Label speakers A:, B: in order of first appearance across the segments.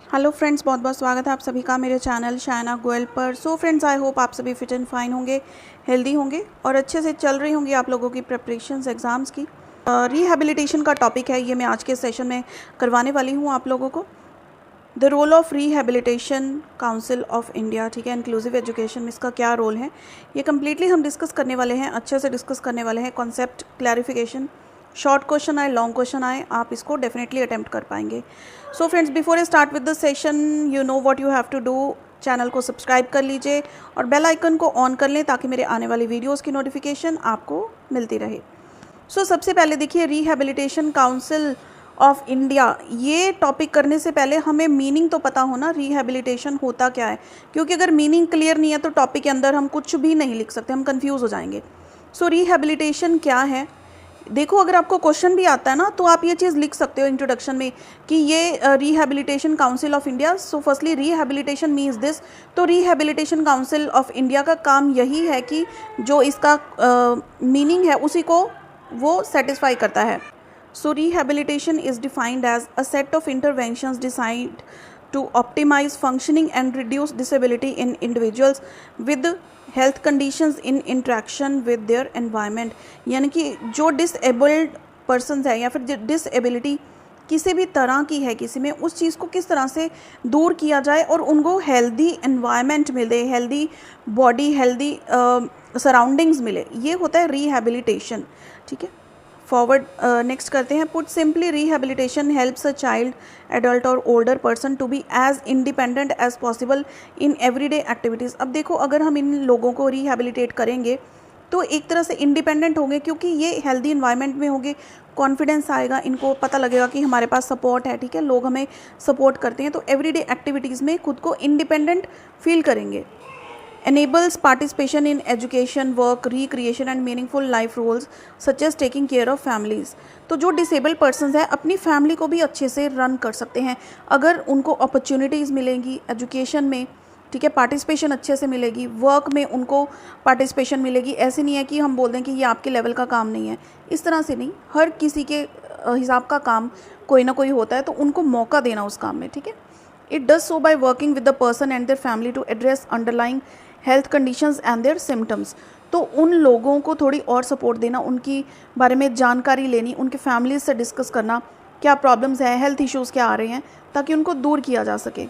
A: Hello friends, बहुत बहुत स्वागत है आप सभी का मेरे चैनल शायना गोयल पर। सो फ्रेंड्स, आई होप आप सभी फिट एंड फाइन होंगे, हेल्दी होंगे और अच्छे से चल रही होंगी आप लोगों की प्रिपरेशंस एग्ज़ाम्स की। रिहैबिलिटेशन का टॉपिक है, ये मैं आज के सेशन में करवाने वाली हूँ आप लोगों को। The role of rehabilitation council of India, ठीक है, इंक्लूसिव एजुकेशन में इसका क्या रोल है, ये कम्प्लीटली हम डिस्कस करने वाले हैं, अच्छे से डिस्कस करने वाले हैं। कॉन्सेप्ट क्लैरिफिकेशन, शॉर्ट क्वेश्चन आए, लॉन्ग क्वेश्चन आए, आप इसको डेफिनेटली अटेम्प्ट कर पाएंगे। So friends, before I start with the session, you know what you have to do. Channel को सब्सक्राइब कर लीजिए और बेल आइकन को ऑन कर लें ताकि मेरे आने वाली वीडियोस की नोटिफिकेशन आपको मिलती रहे। सो सबसे पहले देखिए, रिहैबिलिटेशन काउंसिल ऑफ इंडिया, ये टॉपिक करने से पहले हमें मीनिंग तो पता होना, रिहैबिलिटेशन होता क्या है, क्योंकि अगर मीनिंग क्लियर नहीं है तो टॉपिक के अंदर हम कुछ भी नहीं लिख सकते, हम कंफ्यूज हो जाएंगे। सो रिहैबिलिटेशन क्या है, देखो अगर आपको क्वेश्चन भी आता है ना तो आप ये चीज़ लिख सकते हो इंट्रोडक्शन में कि ये rehabilitation council of India. So firstly rehabilitation means this. तो रिहैबिलिटेशन काउंसिल ऑफ इंडिया का काम यही है कि जो इसका मीनिंग है उसी को वो सेटिस्फाई करता है। So rehabilitation is defined as a set of interventions decide to optimize functioning and reduce disability in individuals with health conditions in interaction with their environment। यानी कि जो डिसेबल्ड पर्सनस है या फिर डिसेबिलिटी किसी भी तरह की है किसी में, उस चीज़ को किस तरह से दूर किया जाए और उनको हेल्दी एनवायरनमेंट मिले, हेल्दी बॉडी, हेल्दी सराउंडिंग्स मिले, ये होता है रिहैबिलिटेशन। ठीक है, फॉरवर्ड नेक्स्ट करते हैं। Put simply, rehabilitation helps a child, adult और older person to be as independent as possible in everyday activities. अब देखो, अगर हम इन लोगों को रिहैबिलिटेट करेंगे तो एक तरह से इंडिपेंडेंट होंगे, क्योंकि ये हेल्दी इन्वायरमेंट में होंगे, कॉन्फिडेंस आएगा, इनको पता लगेगा कि हमारे पास सपोर्ट है, ठीक है, लोग हमें सपोर्ट करते हैं, तो एवरीडे एक्टिविटीज़ में खुद को इंडिपेंडेंट फील करेंगे। enables participation in education, work, recreation and meaningful life roles such as taking care of families। तो जो disabled persons है अपनी फैमिली को भी अच्छे से रन कर सकते हैं अगर उनको अपॉर्चुनिटीज़ मिलेंगी एजुकेशन में, ठीक है, पार्टिसिपेशन अच्छे से मिलेगी, वर्क में उनको पार्टिसिपेशन मिलेगी। ऐसे नहीं है कि हम बोल दें कि ये आपके लेवल का काम नहीं है, इस तरह से नहीं, हर किसी के हिसाब का काम कोई ना कोई होता है, तो उनको मौका देना उस काम में, ठीक है। It does so by working with the person and their family to address underlying health conditions and their symptoms. तो उन लोगों को थोड़ी और सपोर्ट देना, उनकी बारे में जानकारी लेनी, उनके फैमिली से डिस्कस करना क्या प्रॉब्लम्स हैं, हेल्थ इश्यूज़ क्या आ रहे हैं, ताकि उनको दूर किया जा सके।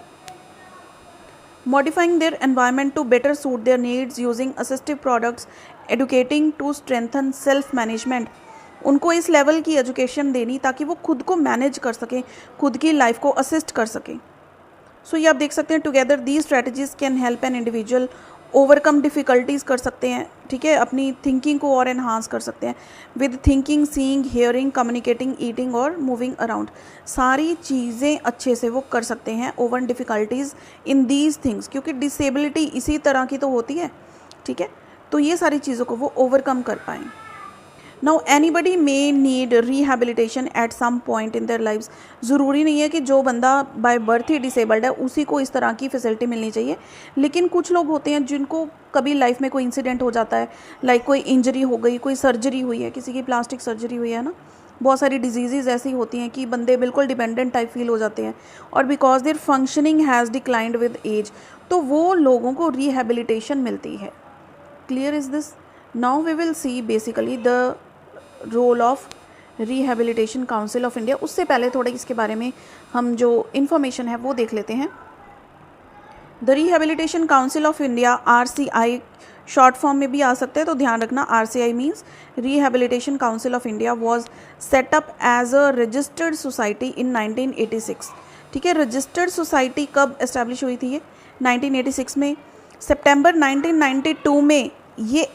A: Modifying their environment to better suit their needs using assistive products, educating to strengthen self management. उनको इस लेवल की एजुकेशन देनी ताकि वो खुद को मैनेज कर सकें, खुद की लाइफ को असिस्ट कर सकें। सो ये आप देख सकते हैं, together these strategies can help an individual overcome difficulties कर सकते हैं, ठीक है, अपनी थिंकिंग को और एनहांस कर सकते हैं with thinking, seeing, hearing, communicating, eating और मूविंग अराउंड। सारी चीज़ें अच्छे से वो कर सकते हैं over difficulties in these things, क्योंकि डिसेबिलिटी इसी तरह की तो होती है, ठीक है, तो ये सारी चीज़ों को वो ओवरकम कर पाएँ। Now anybody may need rehabilitation at some point in their lives. ज़रूरी नहीं है कि जो बंदा बाय बर्थ ही डिसेबल्ड है उसी को इस तरह की फैसिलिटी मिलनी चाहिए, लेकिन कुछ लोग होते हैं जिनको कभी लाइफ में कोई इंसिडेंट हो जाता है, लाइक कोई इंजरी हो गई, कोई सर्जरी हुई है, किसी की प्लास्टिक सर्जरी हुई है ना, बहुत सारी डिजीज़ ऐसी होती हैं कि बंदे बिल्कुल डिपेंडेंट टाइप फील हो जाते हैं, और because their functioning has declined with age, तो वो लोगों को रिहैबिलिटेशन मिलती है। Clear is this? Now we will see basically the role of rehabilitation council of India. उससे पहले थोड़ा इसके बारे में हम जो इन्फॉर्मेशन है वो देख लेते हैं। The rehabilitation council of India, RCI short form में भी आ सकता है, तो ध्यान रखना, RCI means rehabilitation council of India was set up as a registered society in 1986। ठीक है, रजिस्टर्ड सोसाइटी कब एस्टैब्लिश हुई थी? ये 1986 में, सितंबर 1992 में ये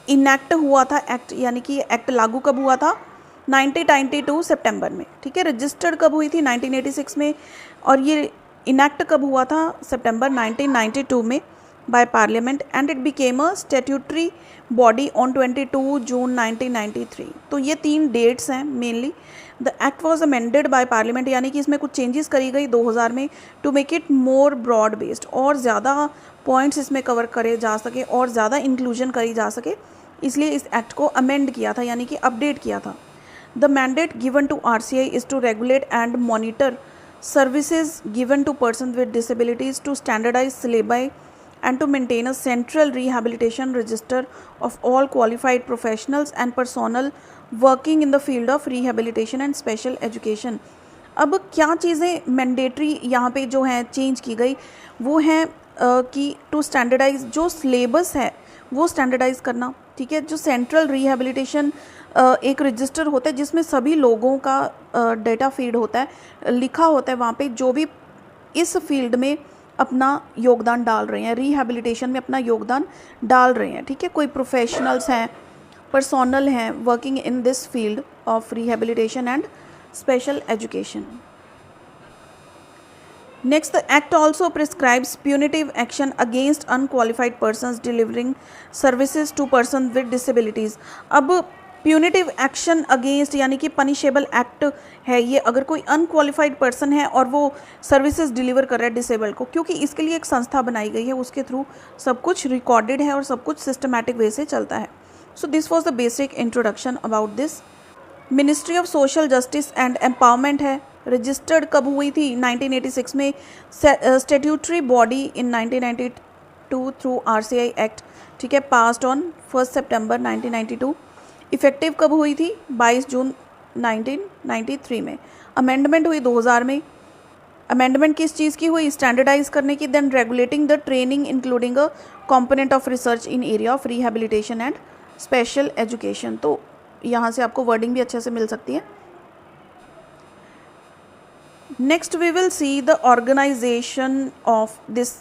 A: इनैक्ट हुआ था एक्ट, यानी कि एक्ट लागू कब हुआ था? 1992 सितंबर में, ठीक है। रजिस्टर्ड कब हुई थी? 1986 में, और ये इनैक्ट कब हुआ था? सितंबर 1992 में by parliament, and it became a statutory body on 22 June 1993। तो ये 3 डेट्स हैं mainly. The act was amended by parliament, यानी कि इसमें कुछ चेंजेस करी गई 2000 में, to make it more broad based, और ज़्यादा पॉइंट्स इसमें कवर करे जा सके और ज़्यादा इंक्लूजन करी जा सके, इसलिए इस एक्ट को अमेंड किया था, यानी कि अपडेट किया था। The mandate given to RCI is to regulate and monitor services given to persons with disabilities, to standardize syllabi and to maintain a central rehabilitation register of all qualified professionals and personnel working in the field of rehabilitation and special education। अब क्या चीज़ें mandatory यहाँ पे जो है change की गई वो है कि टू स्टैंडर्डाइज जो सिलेबस है वो स्टैंडर्डाइज करना, ठीक है। जो सेंट्रल रिहैबिलिटेशन एक रजिस्टर होता है जिसमें सभी लोगों का डेटा फीड होता है, लिखा होता है वहाँ पे जो भी इस फील्ड में अपना योगदान डाल रहे हैं, रिहैबिलिटेशन में अपना योगदान डाल रहे हैं, ठीक है। कोई प्रोफेशनल्स हैं, पर्सोनल हैं working in this field of rehabilitation and special education. Next, the act also prescribes punitive action against unqualified persons delivering services to persons with disabilities. अब punitive action against यानी कि punishable act है ये, अगर कोई unqualified person है और वो services deliver कर रहा है disabled को, क्योंकि इसके लिए एक संस्था बनाई गई है, उसके थ्रू सब कुछ recorded है और सब कुछ systematic way से चलता है। So this was the basic introduction about this. Ministry of social justice and empowerment है, रजिस्टर्ड कब हुई थी 1986 में, statutory body in 1992 through RCI act, ठीक है, पास्ड ऑन 1 सितंबर 1992। इफेक्टिव कब हुई थी 22 जून 1993 में। अमेंडमेंट हुई 2000 में। अमेंडमेंट किस चीज़ की हुई, स्टैंडर्डाइज करने की। Then regulating the training including a component of research in area of rehabilitation and special education. तो यहाँ से आपको वर्डिंग भी अच्छे से मिल सकती है। Next we will see the organisation of this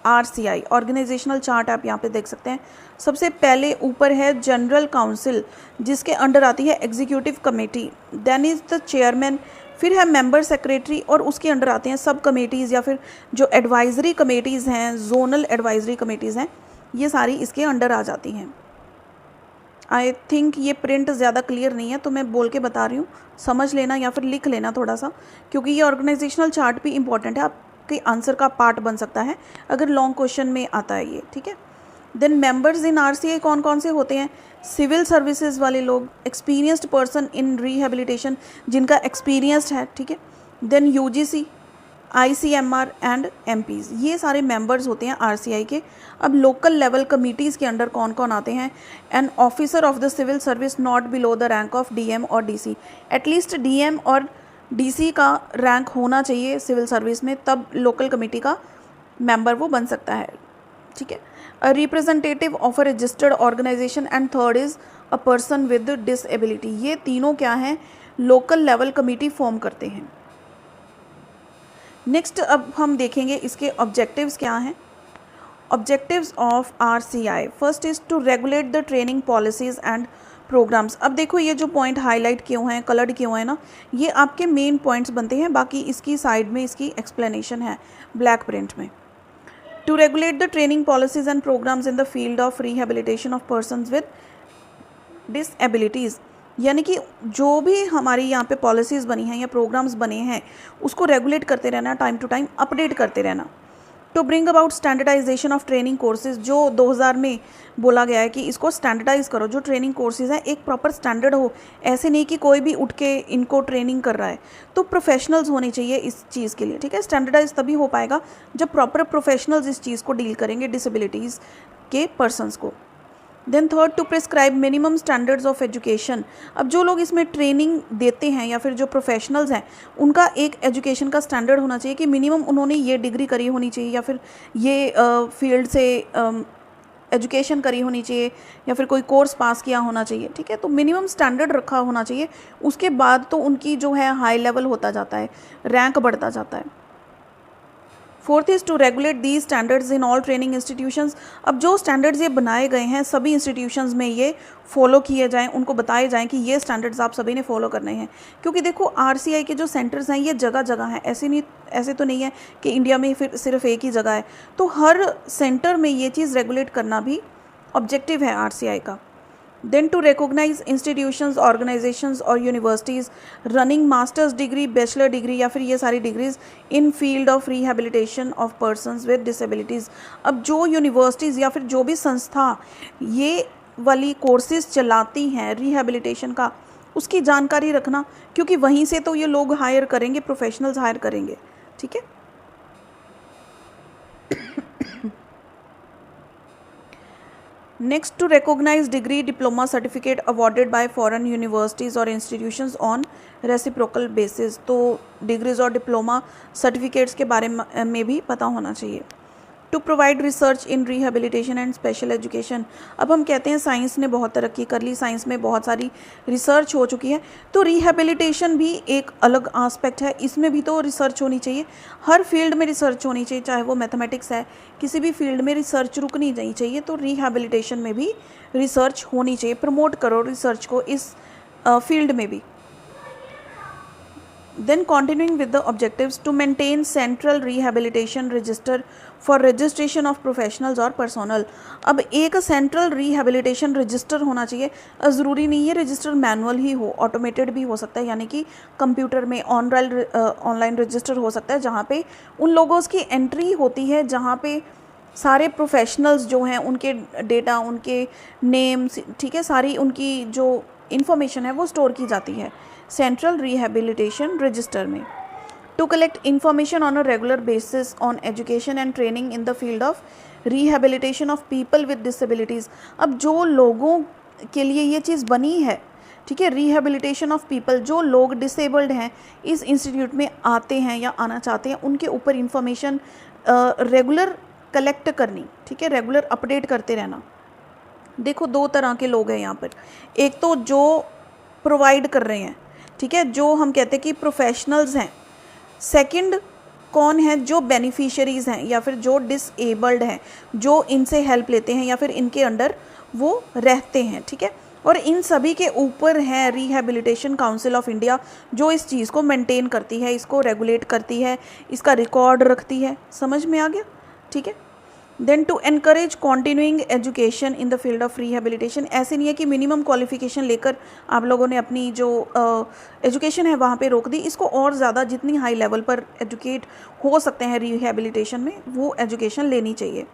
A: RCI। Organisational chart आप यहाँ पे देख सकते हैं। सबसे पहले ऊपर है जनरल काउंसिल जिसके अंडर आती है executive committee, then is the chairman, फिर है मेंबर सेक्रेटरी और उसके अंडर आते हैं सब कमेटीज़ या फिर जो एडवाइजरी कमेटीज़ हैं, जोनल एडवाइजरी कमेटीज़ हैं, ये सारी इसके अंडर आ जाती हैं। आई थिंक ये प्रिंट ज़्यादा क्लियर नहीं है तो मैं बोल के बता रही हूँ, समझ लेना या फिर लिख लेना थोड़ा सा, क्योंकि ये ऑर्गेनाइजेशनल चार्ट भी इंपॉर्टेंट है, आपके आंसर का पार्ट बन सकता है अगर लॉन्ग क्वेश्चन में आता है ये, ठीक है। देन मेंबर्स इन RCI कौन कौन से होते हैं, सिविल सर्विसेज वाले लोग, एक्सपीरियंस्ड पर्सन इन रिहैबिलिटेशन जिनका एक्सपीरियंस्ड है, ठीक है। Then UGC, ICMR and MPs, ये सारे मेंबर्स होते हैं RCI के। अब लोकल लेवल कमिटीज़ के अंडर कौन कौन आते हैं, an officer of the civil service not below the rank of DM और DC, एटलीस्ट DM और DC का रैंक होना चाहिए सिविल सर्विस में, तब लोकल कमेटी का मेंबर वो बन सकता है, ठीक है। A representative of a registered organisation and third is a person with disability. ये तीनों क्या हैं, लोकल लेवल कमेटी फॉर्म करते हैं। नेक्स्ट अब हम देखेंगे इसके ऑब्जेक्टिव्स क्या हैं। Objectives of RCI, first is to regulate the training policies and programmes. अब देखो ये जो पॉइंट हाईलाइट किए हुए हैं, कलर्ड किए हुए हैं ना, ये आपके मेन पॉइंट्स बनते हैं, बाकी इसकी साइड में इसकी एक्सप्लेनेशन है ब्लैक प्रिंट में। To regulate the training policies and programmes in the field of rehabilitation of persons with disabilities, यानी कि जो भी हमारी यहाँ पे पॉलिसीज़ बनी हैं या प्रोग्राम्स बने हैं उसको रेगुलेट करते रहना, टाइम टू टाइम अपडेट करते रहना। To bring about standardisation of training courses, जो 2000 में बोला गया है कि इसको स्टैंडर्डाइज करो, जो ट्रेनिंग कोर्सेज हैं एक प्रॉपर स्टैंडर्ड हो, ऐसे नहीं कि कोई भी उठ के इनको ट्रेनिंग कर रहा है, तो प्रोफेशनल्स होने चाहिए इस चीज़ के लिए, ठीक है। स्टैंडर्डाइज तभी हो पाएगा जब प्रॉपर प्रोफेशनल्स इस चीज़ को डील करेंगे डिसेबिलिटीज़ के पर्सनस को। Then third, to prescribe minimum standards of education. अब जो लोग इसमें ट्रेनिंग देते हैं या फिर जो प्रोफेशनल्स हैं उनका एक एजुकेशन का स्टैंडर्ड होना चाहिए कि मिनिमम उन्होंने ये डिग्री करी होनी चाहिए या फिर ये फील्ड से एजुकेशन करी होनी चाहिए या फिर कोई कोर्स पास किया होना चाहिए, ठीक है। तो मिनिमम स्टैंडर्ड रखा होना चाहिए, उसके बाद तो उनकी जो है हाई लेवल होता जाता है, रैंक बढ़ता जाता है। Fourth is to regulate the standards in all training institutions. अब जो स्टैंडर्ड्स ये बनाए गए हैं सभी इंस्टीट्यूशंस में ये फॉलो किए जाएं, उनको बताए जाएं कि ये स्टैंडर्ड्स आप सभी ने फॉलो करने हैं, क्योंकि देखो RCI के जो सेंटर्स हैं ये जगह जगह हैं, ऐसे तो नहीं है कि इंडिया में फिर सिर्फ एक ही जगह है, तो हर सेंटर में ये चीज़ रेगुलेट करना भी ऑब्जेक्टिव है RCI का। Then to recognise institutions, organisations और universities running masters degree, bachelor degree या फिर ये सारी degrees in field of rehabilitation of persons with disabilities. अब जो यूनिवर्सिटीज़ या फिर जो भी संस्था ये वाली कोर्सेज चलाती हैं रिहैबिलिटेशन का, उसकी जानकारी रखना, क्योंकि वहीं से तो ये लोग हायर करेंगे, प्रोफेशनल्स हायर करेंगे, ठीक है। Next, to recognise degree, diploma, certificate awarded by foreign universities और इंस्टीट्यूशंस ऑन रेसिप्रोकल बेसिस। तो डिग्रीज और डिप्लोमा सर्टिफिकेट्स के बारे में भी पता होना चाहिए। To provide research in rehabilitation and special education. अब हम कहते हैं साइंस ने बहुत तरक्की कर ली, साइंस में बहुत सारी रिसर्च हो चुकी है, तो रिहेबिलिटेशन भी एक अलग आस्पेक्ट है, इसमें भी तो रिसर्च होनी चाहिए। हर फील्ड में रिसर्च होनी चाहिए, चाहे वो मैथमेटिक्स है, किसी भी फील्ड में रिसर्च रुकनी नहीं चाहिए, तो रिहेबिलिटेशन में भी रिसर्च होनी चाहिए। प्रमोट करो रिसर्च को इस फील्ड में भी। Then continuing with the objectives, to maintain central rehabilitation register for registration of professionals or personnel। अब एक सेंट्रल रिहेबिलिटेशन रजिस्टर होना चाहिए। ज़रूरी नहीं है रजिस्टर मैनुअल ही हो, ऑटोमेटेड भी हो सकता है, यानी कि कंप्यूटर में ऑनलाइन रजिस्टर हो सकता है, जहाँ पे उन लोगों की एंट्री होती है, जहाँ पे सारे प्रोफेशनल्स जो हैं उनके डेटा, उनके नेम्स, ठीक है, सारी उनकी जो इन्फॉर्मेशन है वो स्टोर की जाती है सेंट्रल रिहेबिलिटेशन रजिस्टर में। To collect information on a regular basis on education and training in the field of rehabilitation of people with disabilities. अब जो लोगों के लिए ये चीज़ बनी है, ठीक है, रिहेबिलिटेशन ऑफ पीपल, जो लोग डिसेबल्ड हैं इस इंस्टीट्यूट में आते हैं या आना चाहते हैं, उनके ऊपर इंफॉर्मेशन रेगुलर कलेक्ट करनी, ठीक है, रेगुलर अपडेट करते रहना। देखो दो तरह के लोग हैं यहाँ पर, एक तो जो प्रोवाइड कर रहे हैं, ठीक है, जो हम कहते हैं कि प्रोफेशनल्स हैं। सेकंड कौन है, जो बेनिफिशियरीज़ हैं या फिर जो डिसेबल्ड हैं, जो इनसे हेल्प लेते हैं या फिर इनके अंडर वो रहते हैं, ठीक है। और इन सभी के ऊपर है रिहेबिलिटेशन काउंसिल ऑफ इंडिया, जो इस चीज़ को मेंटेन करती है, इसको रेगुलेट करती है, इसका रिकॉर्ड रखती है। समझ में आ गया, ठीक है। Then to encourage continuing education in the field of rehabilitation. ऐसे नहीं है कि मिनिमम क्वालिफिकेशन लेकर आप लोगों ने अपनी जो एजुकेशन है वहाँ पे रोक दी, इसको और ज़्यादा जितनी हाई लेवल पर एजुकेट हो सकते हैं रिहेबिलिटेशन में, वो एजुकेशन लेनी चाहिए।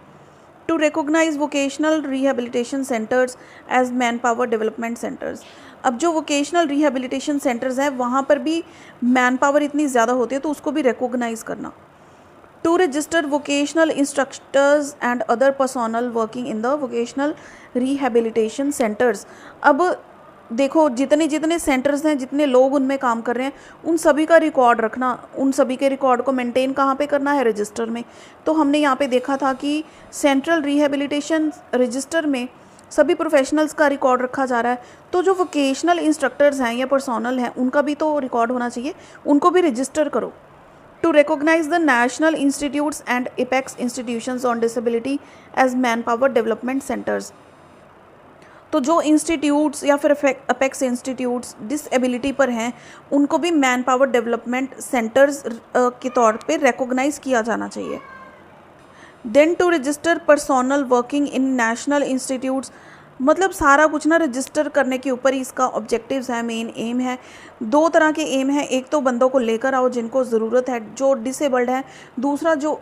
A: To recognise vocational rehabilitation centres as man power development centres. अब जो वोकेशनल रिहेबिलिटेशन सेंटर्स हैं वहाँ पर भी मैन पावर इतनी ज़्यादा होती है, तो उसको भी रिकॉग्नाइज करना। To register vocational instructors and other personnel working in the vocational rehabilitation centres. अब देखो जितने जितने सेंटर्स हैं, जितने लोग उनमें काम कर रहे हैं, उन सभी का रिकॉर्ड रखना, उन सभी के रिकॉर्ड को मेंटेन कहाँ पे करना है, रजिस्टर में। तो हमने यहाँ पे देखा था कि सेंट्रल रिहेबिलिटेशन रजिस्टर में सभी प्रोफेशनल्स का रिकॉर्ड रखा जा रहा है, तो जो वोकेशनल इंस्ट्रक्टर्स हैं या पर्सोनल हैं उनका भी तो रिकॉर्ड होना चाहिए, उनको भी रजिस्टर करो। To recognize the national institutes and apex institutions on disability as manpower development centers। तो जो इंस्टीट्यूट्स या फिर अपेक्स इंस्टीट्यूट्स डिसेबिलिटी पर हैं उनको भी मैन पावर डेवलपमेंट सेंटर्स के तौर पे रिकॉग्नाइज किया जाना चाहिए। Then to register personnel working in national institutes, मतलब सारा कुछ ना रजिस्टर करने के ऊपर ही इसका ऑब्जेक्टिव्स है, मेन एम है। दो तरह के एम है, एक तो बंदों को लेकर आओ जिनको ज़रूरत है, जो डिसेबल्ड है। दूसरा जो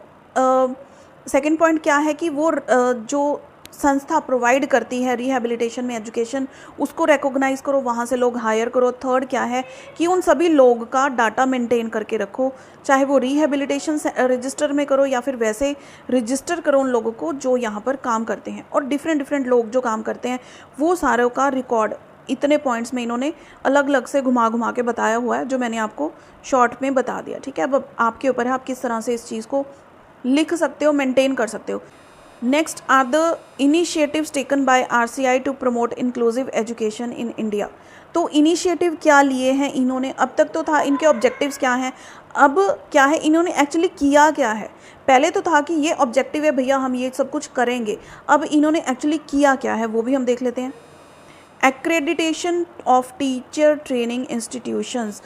A: सेकंड पॉइंट क्या है कि वो जो संस्था प्रोवाइड करती है रिहेबिलिटेशन में एजुकेशन, उसको रिकॉग्नाइज करो, वहाँ से लोग हायर करो। थर्ड क्या है कि उन सभी लोग का डाटा मेंटेन करके रखो, चाहे वो रिहेबिलिटेशन रजिस्टर में करो या फिर वैसे रजिस्टर करो उन लोगों को जो यहाँ पर काम करते हैं। और डिफरेंट लोग जो काम करते हैं वो सारों का रिकॉर्ड इतने पॉइंट्स में इन्होंने अलग अलग से घुमा घुमा के बताया हुआ है, जो मैंने आपको शॉर्ट में बता दिया, ठीक है। अब आपके ऊपर है आप किस तरह से इस चीज़ को लिख सकते हो, मेंटेन कर सकते हो। Next are the initiatives taken by RCI to promote inclusive education in India. तो इनिशिएटिव क्या लिए हैं इन्होंने, अब तक तो था इनके ऑब्जेक्टिव्स क्या हैं, अब क्या है इन्होंने एक्चुअली किया क्या है। पहले तो था कि ये ऑब्जेक्टिव है भैया हम ये सब कुछ करेंगे, अब इन्होंने एक्चुअली किया क्या है वो भी हम देख लेते हैं। Accreditation of teacher training institutions.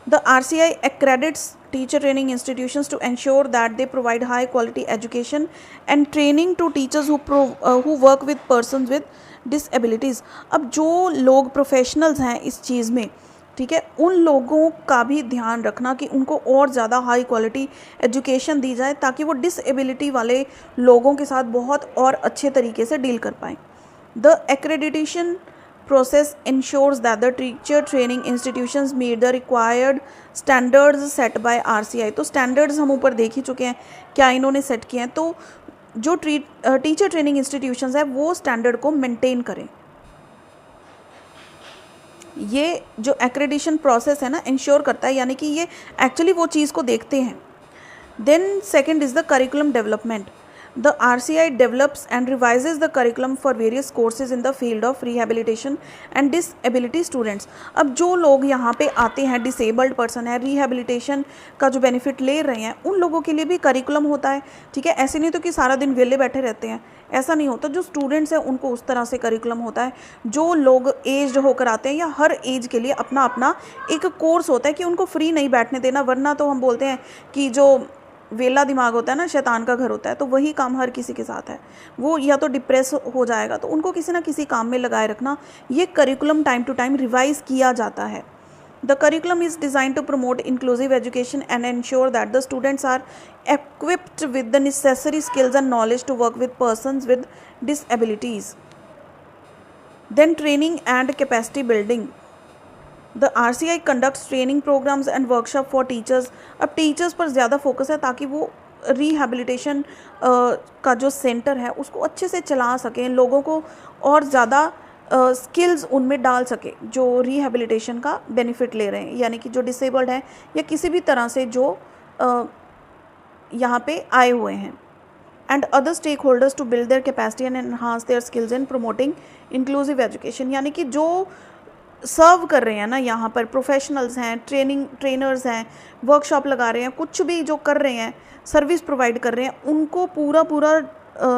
A: The RCI accredits teacher training institutions to ensure that they provide high quality education and training to teachers who work with persons with disabilities। अब जो लोग प्रोफेशनल्स हैं इस चीज़ में, ठीक है, उन लोगों का भी ध्यान रखना कि उनको और ज़्यादा हाई क्वालिटी एजुकेशन दी जाए ताकि वो डिसेबिलिटी वाले लोगों के साथ बहुत और अच्छे तरीके से डील कर पाएँ। The accreditation process ensures that the teacher training institutions meet the required standards set by RCI। तो standards हम ऊपर देख ही चुके हैं क्या इन्होंने सेट किए हैं। तो जो टीचर ट्रेनिंग इंस्टीट्यूशंस है वो स्टैंडर्ड को मेंटेन करें। ये जो एक्रेडिशन प्रोसेस है ना इंश्योर करता है, यानी कि ये एक्चुअली वो चीज़ को देखते हैं। Then second is the curriculum development. The RCI develops and revises the curriculum for various courses in the field of rehabilitation and disability students। अब जो लोग यहाँ पे आते हैं, डिसेबल्ड पर्सन है, रिहेबिलिटेशन का जो बेनिफिट ले रहे हैं, उन लोगों के लिए भी करिकुलम होता है, ठीक है। ऐसे नहीं तो कि सारा दिन वेले बैठे रहते हैं, ऐसा नहीं होता। जो स्टूडेंट्स हैं उनको उस तरह से करिकुलम होता है। जो लोग एज्ड होकर आते हैं या हर एज के लिए अपना अपना एक कोर्स होता है कि उनको फ्री नहीं बैठने देना, वरना तो हम बोलते हैं कि जो वेला दिमाग होता है ना शैतान का घर होता है। तो वही काम हर किसी के साथ है, वो या तो डिप्रेस हो जाएगा, तो उनको किसी ना किसी काम में लगाए रखना। ये curriculum time to time revise किया जाता है। The curriculum is design to promote inclusive education and ensure that the students are equipped with the necessary skills and knowledge to work with persons with disabilities। Then training and capacity building। The RCI conducts training programs and workshop for teachers। अब teachers पर ज़्यादा focus है ताकि वो rehabilitation का जो centre है उसको अच्छे से चला सकें, लोगों को और ज़्यादा स्किल्स उनमें डाल सके जो रिहेबिलिटेशन का बेनिफिट ले रहे हैं, यानी कि जो डिसेबल्ड हैं या किसी भी तरह से जो यहाँ पे आए हुए हैं। And other stakeholders to build their capacity and enhance their skills in promoting inclusive education. यानी कि जो सर्व कर रहे हैं ना यहाँ पर, प्रोफेशनल्स हैं, ट्रेनर्स हैं, वर्कशॉप लगा रहे हैं, कुछ भी जो कर रहे हैं, सर्विस प्रोवाइड कर रहे हैं, उनको पूरा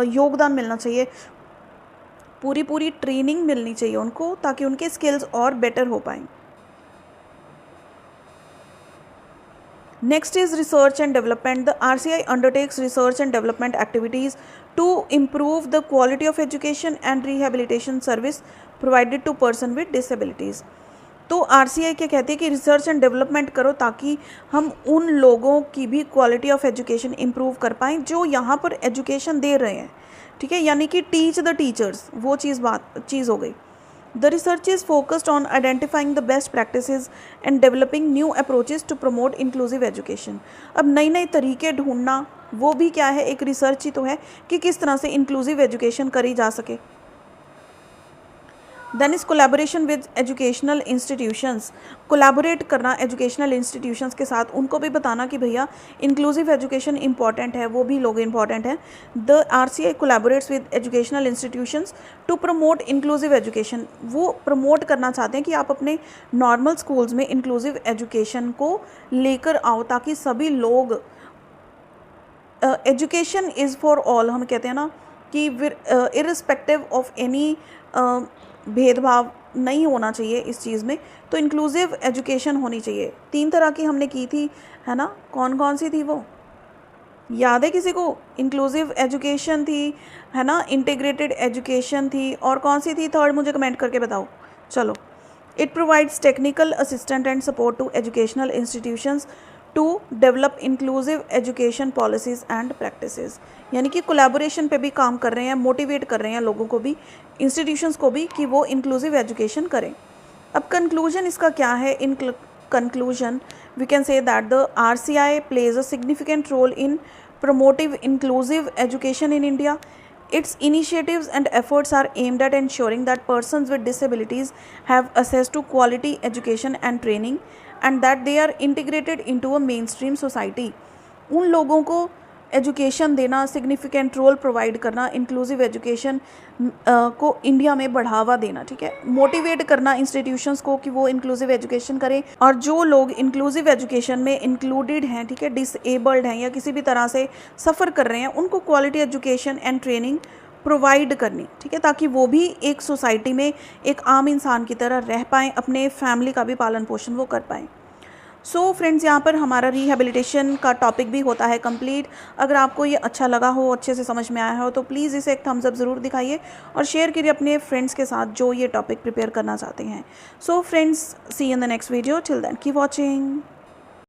A: योगदान मिलना चाहिए, पूरी ट्रेनिंग मिलनी चाहिए उनको, ताकि उनके स्किल्स और बेटर हो पाएँ। Next is research and development। The RCI undertakes research and development activities to improve the quality of education and rehabilitation service provided to person with disabilities। तो RCI क्या कहती है कि रिसर्च एंड डेवलपमेंट करो ताकि हम उन लोगों की भी क्वालिटी ऑफ एजुकेशन इम्प्रूव कर पाएँ जो यहाँ पर एजुकेशन दे रहे हैं, ठीक है। यानी कि टीच द टीचर्स, वो चीज़ हो गई। The research is focused on identifying the best practices and developing new approaches to promote inclusive education। अब नए तरीके ढूंढना, वो भी क्या है, एक रिसर्च ही तो है कि किस तरह से इंक्लूसिव एजुकेशन करी जा सके। Then is collaboration with educational institutions. Collaborate करना एजुकेशनल इंस्टीट्यूशंस के साथ, उनको भी बताना कि भैया इंक्लूसिव एजुकेशन इंपॉर्टेंट है, वो भी लोग इंपॉर्टेंट हैं। The RCI collaborates with educational institutions to promote inclusive education. वो प्रमोट करना चाहते हैं कि आप अपने नॉर्मल स्कूल्स में इंक्लूसिव एजुकेशन को लेकर आओ, ताकि सभी लोग, एजुकेशन इज़ फॉर ऑल, हम कहते हैं ना कि इर्रिस्पेक्टिव ऑफ एनी भेदभाव नहीं होना चाहिए इस चीज़ में। तो इंक्लूसिव एजुकेशन होनी चाहिए। 3 तरह की हमने की थी, है ना, कौन सी थी वो याद है किसी को? इंक्लूसिव एजुकेशन थी, है ना, इंटीग्रेटेड एजुकेशन थी, और कौन सी थी थर्ड, मुझे कमेंट करके बताओ। चलो, it provides technical assistant and support to educational institutions to develop inclusive education policies and practices. यानी कि कोलैबोरेशन पे भी काम कर रहे हैं, मोटिवेट कर रहे हैं लोगों को भी, इंस्टीट्यूशंस को भी, कि वो इंक्लूसिव एजुकेशन करें। अब कंक्लूजन इसका क्या है? In conclusion we can say that the RCI plays a significant role in promotive inclusive education in India। Its initiatives and efforts are aimed at ensuring that persons with disabilities have access to quality education and training and that they are integrated into a mainstream society। उन लोगों को education देना, significant role provide करना, inclusive education को India में बढ़ावा देना, ठीक है, मोटिवेट करना इंस्टीट्यूशंस को कि वो इंक्लूसिव एजुकेशन करें। और जो लोग इंक्लूसिव एजुकेशन में इंक्लूडेड हैं, ठीक है, डिसेबल्ड हैं या किसी भी तरह से सफ़र कर रहे हैं, उनको quality education and training provide करनी, ठीक है, ताकि वो भी एक सोसाइटी में एक आम इंसान की तरह रह पाएँ, अपने फैमिली का भी पालन पोषण वो कर पाएँ। सो फ्रेंड्स, यहाँ पर हमारा रिहेबिलिटेशन का टॉपिक भी होता है कंप्लीट। अगर आपको ये अच्छा लगा हो, अच्छे से समझ में आया हो, तो प्लीज़ इसे एक थम्स अप ज़रूर दिखाइए और शेयर करिए अपने फ्रेंड्स के साथ जो ये टॉपिक प्रिपेयर करना चाहते हैं। So friends, see you in the next video. Till then keep watching.